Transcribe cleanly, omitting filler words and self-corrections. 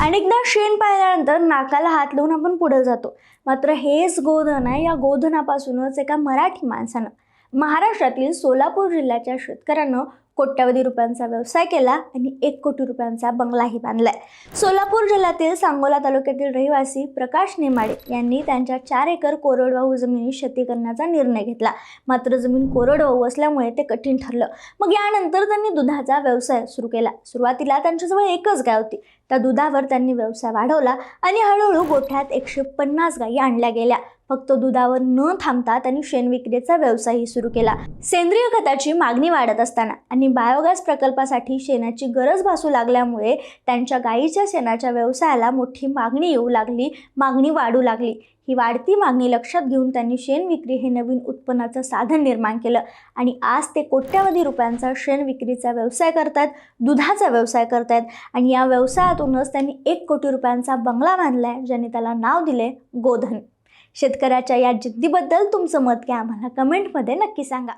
अनेकदा शेण पाहिल्यानंतर नाकाला हात लावून आपण पुढे जातो. मात्र हेच गोधन आहे. या गोधनापासूनच एका मराठी माणसानं महाराष्ट्रातील सोलापूर जिल्ह्याच्या शेतकऱ्यांना कोट्यवधी रुपयांचा व्यवसाय केला आणि 1 कोटी रुपयांचा बंगलाही बांधलाय. सोलापूर जिल्ह्यातील सांगोला तालुक्यातील रहिवासी प्रकाश नेमाडे यांनी त्यांच्या 4 एकर कोरडवाहू जमिनीत शेती करण्याचा निर्णय घेतला. मात्र जमीन कोरडवाहू असल्यामुळे ते कठीण ठरलं. मग यानंतर त्यांनी दुधाचा व्यवसाय सुरू केला. सुरुवातीला त्यांच्याजवळ एकच गाय होती. त्या दुधावर त्यांनी व्यवसाय वाढवला आणि हळूहळू गोठ्यात 150 गायी आणल्या गेल्या. फक्त दुधावर न थांबता त्यांनी शेण विक्रीचा व्यवसायही सुरू केला. सेंद्रिय खताची मागणी वाढत असताना आणि बायोगॅस प्रकल्पासाठी शेणाची गरज भासू लागल्यामुळे त्यांच्या गायीच्या शेणाच्या व्यवसायाला मोठी मागणी येऊ लागली. मागणी वाढू लागली. ही वाढती मागणी लक्षात घेऊन त्यांनी शेण विक्री हे नवीन उत्पन्नाचं साधन निर्माण केलं आणि आज ते कोट्यवधी रुपयांचा शेण विक्रीचा व्यवसाय करतात, दुधाचा व्यवसाय करतात आणि या व्यवसायातूनच त्यांनी 1 कोटी रुपयांचा बंगला बांधलाय, ज्याने त्याला नाव दिले गोधन. शेतकऱ्याच्या या जिद्दीबद्दल तुमचं मत काय आम्हाला कमेंटमध्ये नक्की सांगा.